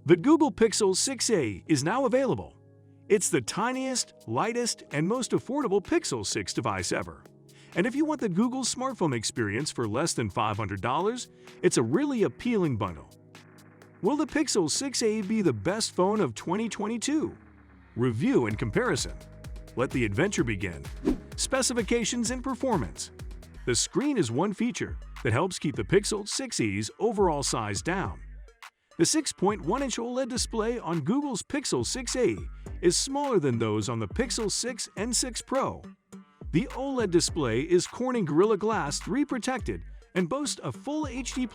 The Google Pixel 6a is now available. It's the tiniest, lightest, and most affordable Pixel 6 device ever. And if you want the Google smartphone experience for less than $500, it's a really appealing bundle. Will the Pixel 6a be the best phone of 2022? Review and comparison. Let the adventure begin. Specifications and performance. The screen is one feature that helps keep the Pixel 6e's overall size down. The 6.1-inch OLED display on Google's Pixel 6a is smaller than those on the Pixel 6 and 6 Pro. The OLED display is Corning Gorilla Glass 3 protected and boasts a full HD+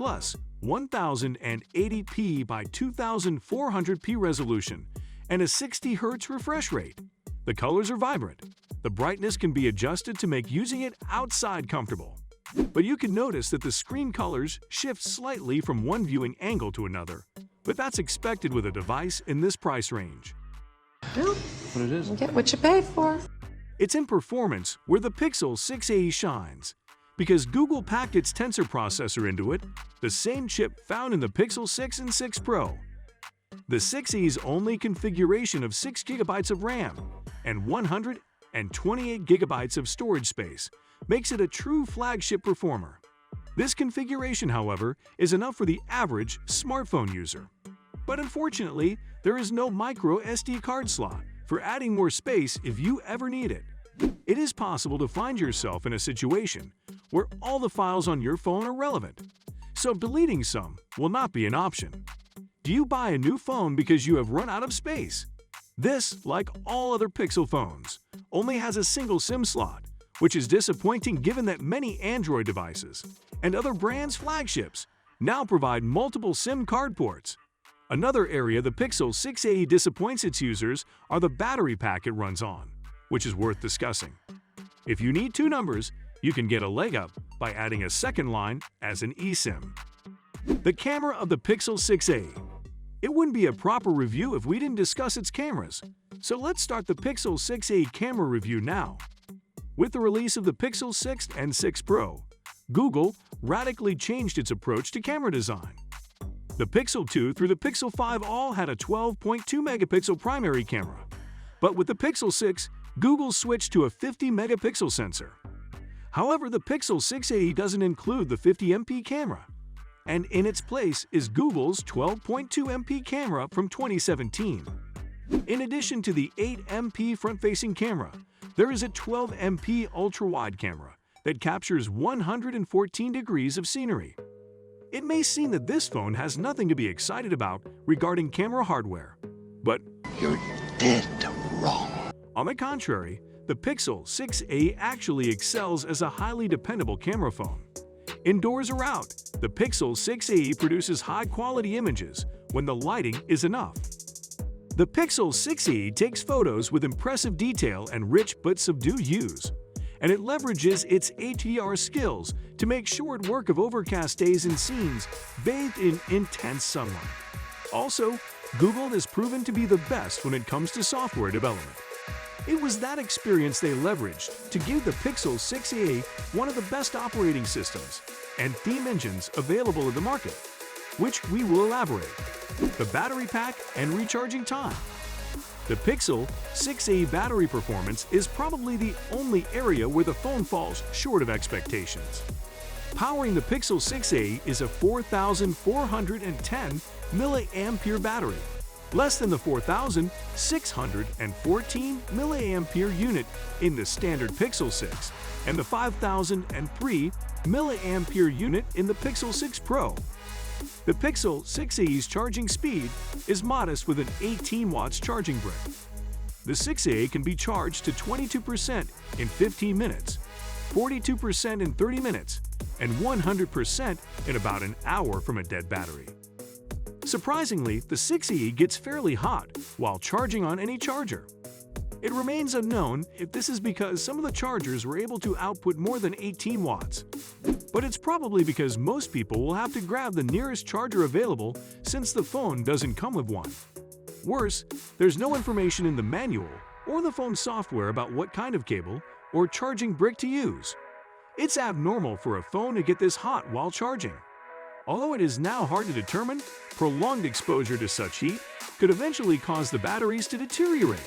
1080p by 2400p resolution and a 60 Hz refresh rate. The colors are vibrant. The brightness can be adjusted to make using it outside comfortable. But you can notice that the screen colors shift slightly from one viewing angle to another, but that's expected with a device in this price range. Well, What it is? you get what you paid for. It's in performance where the Pixel 6a shines. Because Google packed its Tensor processor into it, the same chip found in the Pixel 6 and 6 Pro. The 6e's only configuration of 6 GB of RAM and 128 GB of storage space makes it a true flagship performer. This configuration, however, is enough for the average smartphone user. But unfortunately, there is no micro SD card slot for adding more space if you ever need it. It is possible to find yourself in a situation where all the files on your phone are relevant, so deleting some will not be an option. Do you buy a new phone because you have run out of space? This, like all other Pixel phones, only has a single SIM slot, which is disappointing given that many Android devices and other brands' flagships now provide multiple SIM card ports. Another area the Pixel 6a disappoints its users are the battery pack it runs on, which is worth discussing. If you need two numbers, you can get a leg up by adding a second line as an eSIM. The camera of the Pixel 6a. It wouldn't be a proper review if we didn't discuss its cameras, so let's start the Pixel 6a camera review now. With the release of the Pixel 6 and 6 Pro, Google radically changed its approach to camera design. The Pixel 2 through the Pixel 5 all had a 12.2-megapixel primary camera, but with the Pixel 6, Google switched to a 50-megapixel sensor. However, the Pixel 6a doesn't include the 50MP camera, and in its place is Google's 12.2MP camera from 2017. In addition to the 8MP front-facing camera, there is a 12MP ultra-wide camera that captures 114 degrees of scenery. It may seem that this phone has nothing to be excited about regarding camera hardware, but You're dead wrong. on the contrary, the Pixel 6a actually excels as a highly dependable camera phone. Indoors or out, the Pixel 6a produces high-quality images when the lighting is enough. The Pixel 6e takes photos with impressive detail and rich but subdued hues, and it leverages its HDR skills to make short work of overcast days and scenes bathed in intense sunlight. Also, Google has proven to be the best when it comes to software development. It was that experience they leveraged to give the Pixel 6a one of the best operating systems and theme engines available in the market, which we will elaborate. The battery pack and recharging time. The Pixel 6a battery performance is probably the only area where the phone falls short of expectations. Powering the Pixel 6a is a 4,410 mAh battery, less than the 4,614 mAh unit in the standard Pixel 6 and the 5,003 mAh unit in the Pixel 6 Pro. The Pixel 6a's charging speed is modest with an 18 watts charging brick. The 6a can be charged to 22% in 15 minutes, 42% in 30 minutes, and 100% in about an hour from a dead battery. Surprisingly, the 6e gets fairly hot while charging on any charger. It remains unknown if this is because some of the chargers were able to output more than 18 watts. But it's probably because most people will have to grab the nearest charger available since the phone doesn't come with one. Worse, there's no information in the manual or the phone software about what kind of cable or charging brick to use. It's abnormal for a phone to get this hot while charging. Although it is now hard to determine, prolonged exposure to such heat could eventually cause the batteries to deteriorate.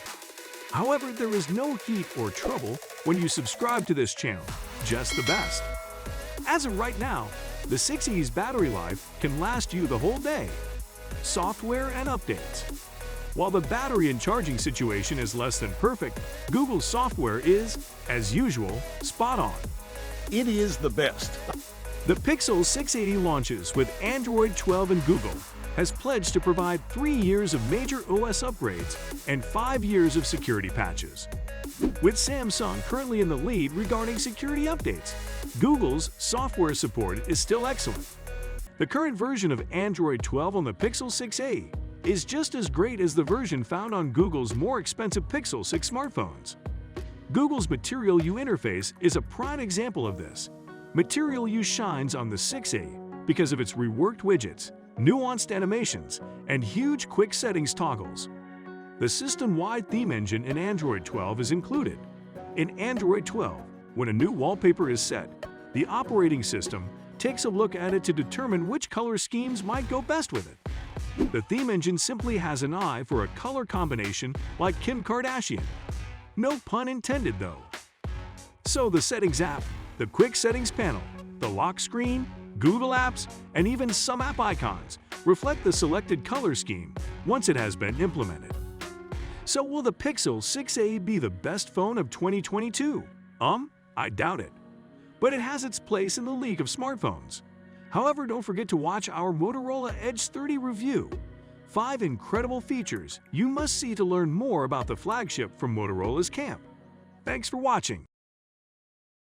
However, there is no heat or trouble when you subscribe to this channel, just the best. As of right now, the 6E's battery life can last you the whole day. Software and updates. While the battery and charging situation is less than perfect, Google's software is, as usual, spot on. It is the best. The Pixel 680 launches with Android 12 and Google has pledged to provide 3 years of major OS upgrades and 5 years of security patches. With Samsung currently in the lead regarding security updates, Google's software support is still excellent. The current version of Android 12 on the Pixel 6a is just as great as the version found on Google's more expensive Pixel 6 smartphones. Google's Material You interface is a prime example of this. Material You shines on the 6a because of its reworked widgets, nuanced animations, and huge quick settings toggles. The system-wide theme engine in Android 12 is included. In Android 12, when a new wallpaper is set, the operating system takes a look at it to determine which color schemes might go best with it. The theme engine simply has an eye for a color combination like Kim Kardashian. No pun intended, though. So the Settings app, the Quick Settings panel, the lock screen, Google Apps, and even some app icons reflect the selected color scheme once it has been implemented. So will the Pixel 6a be the best phone of 2022? I doubt it. But it has its place in the league of smartphones. However, don't forget to watch our Motorola Edge 30 review. 5 incredible features you must see to learn more about the flagship from Motorola's camp. Thanks for watching.